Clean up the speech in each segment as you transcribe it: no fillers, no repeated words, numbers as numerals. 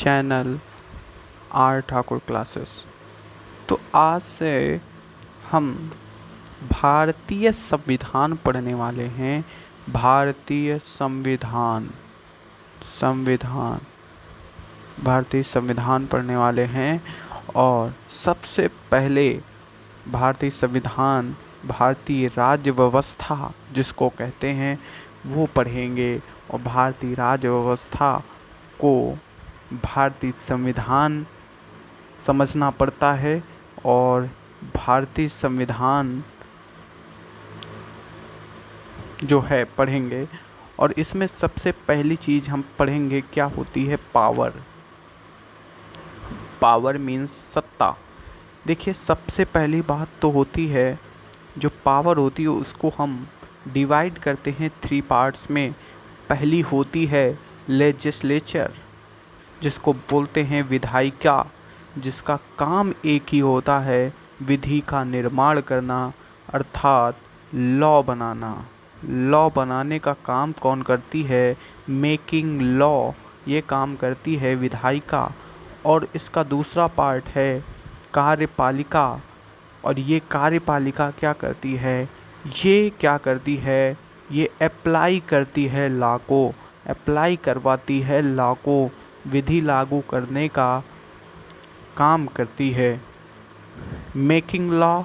Channel are Thakur classes. तो आज से हम भारतीय संविधान पढ़ने वाले हैं। भारतीय संविधान संविधान भारतीय संविधान पढ़ने वाले हैं। और सबसे पहले भारतीय संविधान, भारतीय राज्य व्यवस्था जिसको कहते हैं, वो पढ़ेंगे। और भारतीय राज्य व्यवस्था को भारतीय संविधान समझना पड़ता है। और भारतीय संविधान जो है पढ़ेंगे। और इसमें सबसे पहली चीज़ हम पढ़ेंगे क्या होती है, पावर। पावर मीन्स सत्ता। देखिए, सबसे पहली बात तो होती है, जो पावर होती है उसको हम डिवाइड करते हैं 3 पार्ट्स में। पहली होती है लेजिस्लेचर, जिसको बोलते हैं विधायिका, जिसका काम एक ही होता है, विधि का निर्माण करना, अर्थात लॉ बनाना। लॉ बनाने का काम कौन करती है, मेकिंग लॉ, ये काम करती है विधायिका। और इसका दूसरा पार्ट है कार्यपालिका। और ये कार्यपालिका क्या करती है, ये अप्लाई करती है लॉ को, अप्लाई करवाती है लॉ को, विधि लागू करने का काम करती है। मेकिंग लॉ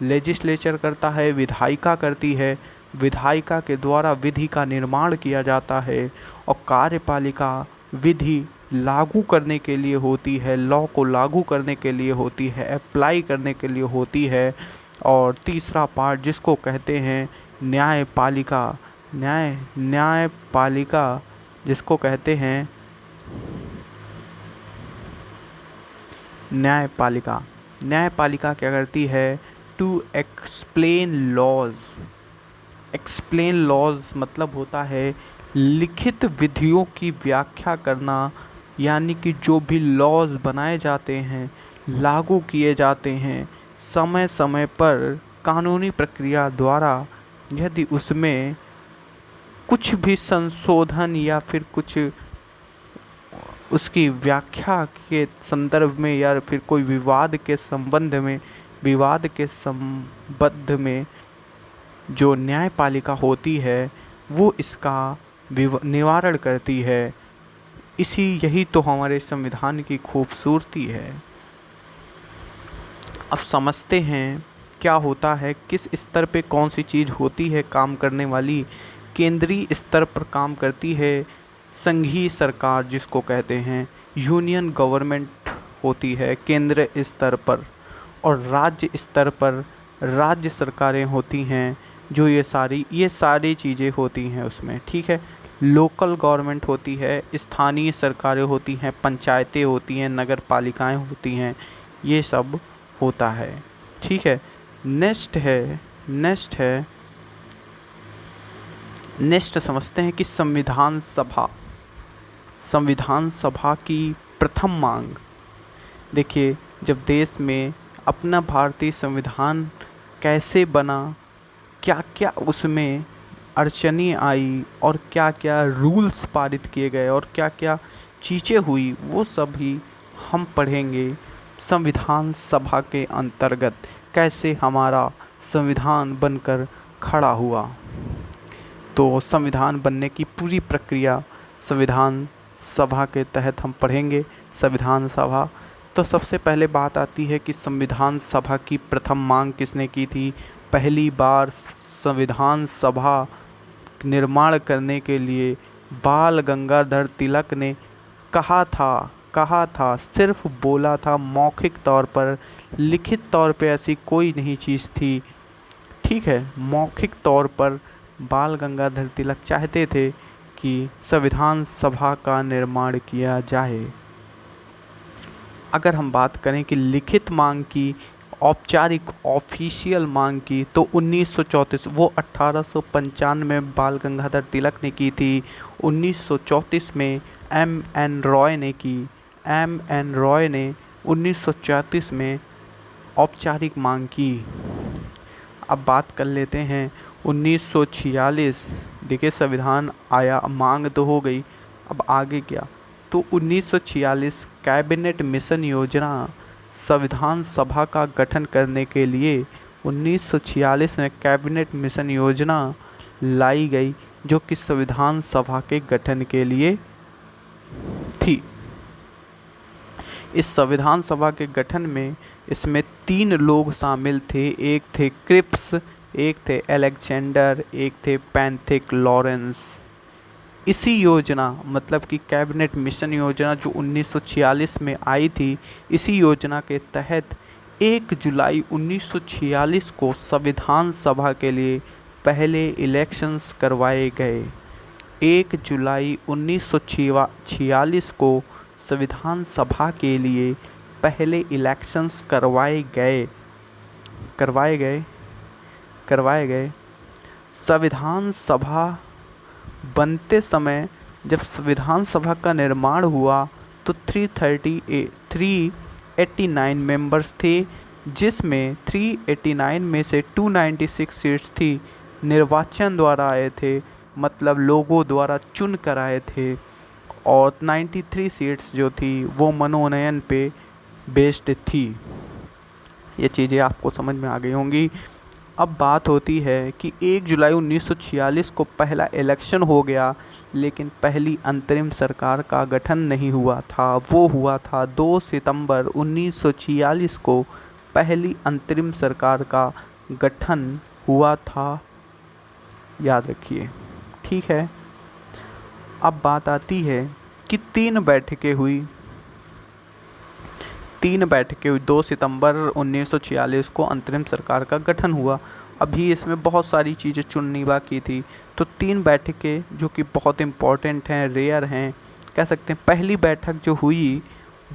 लेजिस्लेचर करता है, विधायिका करती है, विधायिका के द्वारा विधि का निर्माण किया जाता है। और कार्यपालिका विधि लागू करने के लिए होती है, लॉ को लागू करने के लिए होती है, अप्लाई करने के लिए होती है। और तीसरा पार्ट जिसको कहते हैं न्यायपालिका, न्यायपालिका जिसको कहते हैं न्यायपालिका। न्यायपालिका क्या करती है, to explain laws. Explain laws मतलब होता है लिखित विधियों की व्याख्या करना। यानी कि जो भी लॉज बनाए जाते हैं, लागू किए जाते हैं, समय समय पर कानूनी प्रक्रिया द्वारा यदि उसमें कुछ भी संशोधन या फिर कुछ उसकी व्याख्या के संदर्भ में या फिर कोई विवाद के संबंध में, विवाद के संबंध में जो न्यायपालिका होती है वो इसका निवारण करती है। यही तो हमारे संविधान की खूबसूरती है। अब समझते हैं क्या होता है, किस स्तर पे कौन सी चीज़ होती है काम करने वाली। केंद्रीय स्तर पर काम करती है संघीय सरकार, जिसको कहते हैं यूनियन गवर्नमेंट होती है केंद्र स्तर पर। और राज्य स्तर पर राज्य सरकारें होती हैं, जो ये सारी चीज़ें होती हैं उसमें, ठीक है। लोकल गवर्नमेंट होती है, स्थानीय सरकारें होती हैं, पंचायतें होती हैं, नगर पालिकाएँ होती हैं, ये सब होता है, ठीक है। नेक्स्ट समझते हैं कि संविधान सभा की प्रथम मांग। देखिए, जब देश में अपना भारतीय संविधान कैसे बना, क्या क्या उसमें अड़चनें आई और क्या क्या रूल्स पारित किए गए और क्या क्या चीज़ें हुई, वो सभी हम पढ़ेंगे संविधान सभा के अंतर्गत। कैसे हमारा संविधान बनकर खड़ा हुआ, तो संविधान बनने की पूरी प्रक्रिया संविधान सभा के तहत हम पढ़ेंगे। संविधान सभा, तो सबसे पहले बात आती है कि संविधान सभा की प्रथम मांग किसने की थी। पहली बार संविधान सभा निर्माण करने के लिए बाल गंगाधर तिलक ने कहा था, सिर्फ बोला था, मौखिक तौर पर, लिखित तौर पे ऐसी कोई नहीं चीज़ थी, ठीक है। मौखिक तौर पर बाल गंगाधर तिलक चाहते थे कि संविधान सभा का निर्माण किया जाए। अगर हम बात करें कि लिखित मांग की, औपचारिक ऑफिशियल मांग की, तो 1934, वो 1895 में बाल गंगाधर तिलक ने की थी। 1934 में M.N. रॉय ने की। M.N. रॉय ने 1934 में औपचारिक मांग की। अब बात कर लेते हैं 1946। देखिए, संविधान आया, मांग तो हो गई, अब आगे क्या, तो 1946 कैबिनेट मिशन योजना संविधान सभा का गठन करने के लिए 1946 में कैबिनेट मिशन योजना लाई गई, जो कि संविधान सभा के गठन के लिए थी। इस संविधान सभा के गठन में इसमें 3 लोग शामिल थे। एक थे क्रिप्स, एक थे अलेक्जेंडर, एक थे पैंथिक लॉरेंस। इसी योजना मतलब कि कैबिनेट मिशन योजना जो 1946 में आई थी, इसी योजना के तहत 1 जुलाई 1946 को संविधान सभा के लिए पहले इलेक्शंस करवाए गए। 1 जुलाई 1946 को संविधान सभा के लिए पहले इलेक्शंस करवाए गए। संविधान सभा बनते समय जब संविधान सभा का निर्माण हुआ तो 389 मेंबर्स थे, जिसमें 389 में से 296 सीट्स थी निर्वाचन द्वारा आए थे, मतलब लोगों द्वारा चुन कर आए थे, और 93 सीट्स जो थी वो मनोनयन पे बेस्ड थी। ये चीज़ें आपको समझ में आ गई होंगी। अब बात होती है कि 1 जुलाई 1946 को पहला इलेक्शन हो गया, लेकिन पहली अंतरिम सरकार का गठन नहीं हुआ था। वो हुआ था 2 सितंबर 1946 को पहली अंतरिम सरकार का गठन हुआ था, याद रखिए, ठीक है। अब बात आती है कि 3 बैठकें हुई। 2 सितंबर 1946 को अंतरिम सरकार का गठन हुआ। अभी इसमें बहुत सारी चीज़ें चुननी बाकी थी, तो 3 बैठकें जो कि बहुत इम्पॉर्टेंट हैं, रेयर हैं, कह सकते हैं। पहली बैठक जो हुई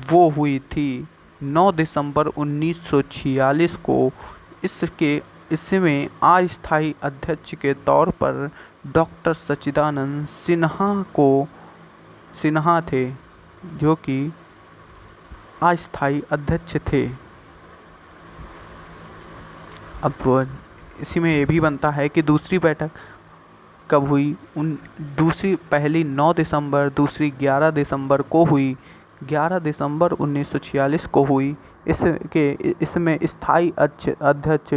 वो हुई थी 9 दिसंबर 1946 को। इसमें अस्थायी अध्यक्ष के तौर पर डॉक्टर सच्चिदानंद सिन्हा थे, जो कि अस्थायी अध्यक्ष थे। अब इसी में ये भी बनता है कि दूसरी बैठक कब हुई। पहली 9 दिसंबर, दूसरी 11 दिसंबर को हुई। 11 दिसंबर 1946 को हुई। इसमें स्थायी अध्यक्ष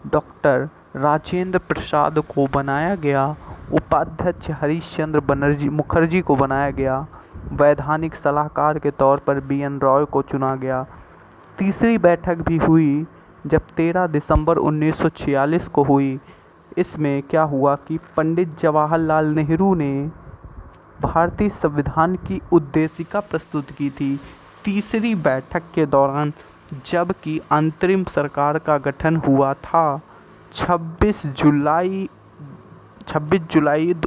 डॉक्टर राजेंद्र प्रसाद को बनाया गया। उपाध्यक्ष हरीशचंद्र मुखर्जी को बनाया गया। वैधानिक सलाहकार के तौर पर BN रॉय को चुना गया। तीसरी बैठक भी हुई जब 13 दिसंबर 1946 को हुई। इसमें क्या हुआ कि पंडित जवाहरलाल नेहरू ने भारतीय संविधान की उद्देशिका प्रस्तुत की थी तीसरी बैठक के दौरान, जबकि अंतरिम सरकार का गठन हुआ था 26 जुलाई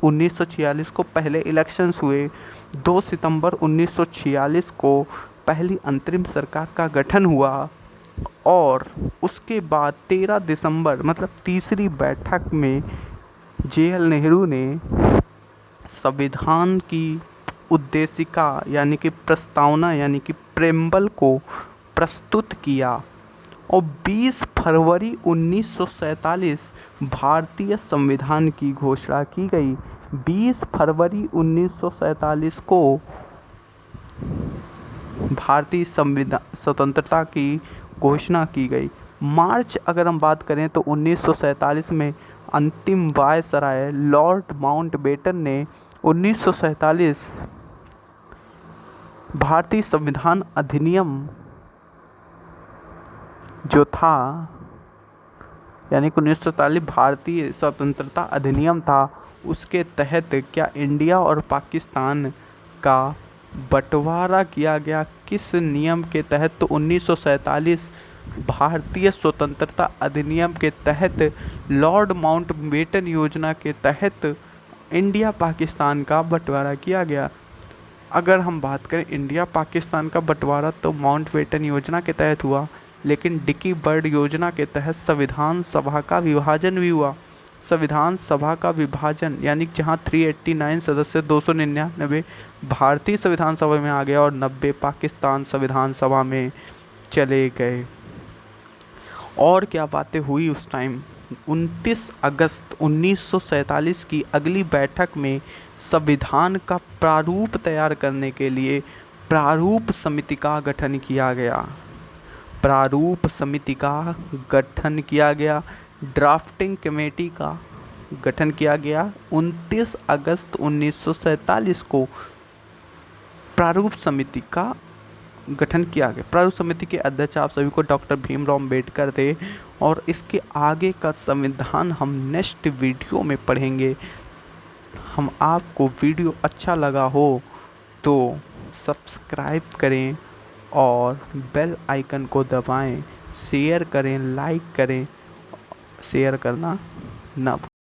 1946 को पहले इलेक्शंस हुए। 2 सितंबर 1946 को पहली अंतरिम सरकार का गठन हुआ और उसके बाद 13 दिसंबर मतलब तीसरी बैठक में JL नेहरू ने संविधान की उद्देशिका यानी कि प्रस्तावना यानी कि प्रेम्बल को प्रस्तुत किया और 20 फरवरी 1947 भारतीय संविधान की घोषणा की गई। 20 फरवरी 1947 को भारतीय स्वतंत्रता की घोषणा की गई। मार्च अगर हम बात करें तो 1947 में अंतिम वायसराय लॉर्ड माउंटबेटन ने 1947 भारतीय संविधान अधिनियम जो था यानी कि 1947 भारतीय स्वतंत्रता अधिनियम था, उसके तहत क्या इंडिया और पाकिस्तान का बंटवारा किया गया। किस नियम के तहत? तो 1947 भारतीय स्वतंत्रता अधिनियम के तहत लॉर्ड माउंटबेटन योजना के तहत इंडिया पाकिस्तान का बंटवारा किया गया। अगर हम बात करें इंडिया पाकिस्तान का बंटवारा तो माउंटबेटन योजना के तहत हुआ, लेकिन डिकी बर्ड योजना के तहत संविधान सभा का विभाजन भी हुआ। संविधान सभा का विभाजन यानी जहां 389 सदस्य 299 भारतीय संविधान सभा में आ गया और 90 पाकिस्तान संविधान सभा में चले गए। और क्या बातें हुई उस टाइम? 29 अगस्त 1947 की अगली बैठक में संविधान का प्रारूप तैयार करने के लिए प्रारूप समिति का गठन किया गया। प्रारूप समिति का गठन किया गया। ड्राफ्टिंग कमेटी का गठन किया गया। 29 अगस्त 1947 को प्रारूप समिति का गठन किया गया। प्रारूप समिति के अध्यक्ष आप सभी को डॉक्टर भीमराव अम्बेडकर थे। और इसके आगे का संविधान हम नेक्स्ट वीडियो में पढ़ेंगे। हम आपको वीडियो अच्छा लगा हो तो सब्सक्राइब करें और बेल आइकन को दबाएं, शेयर करें, लाइक करें, शेयर करना ना भूलें।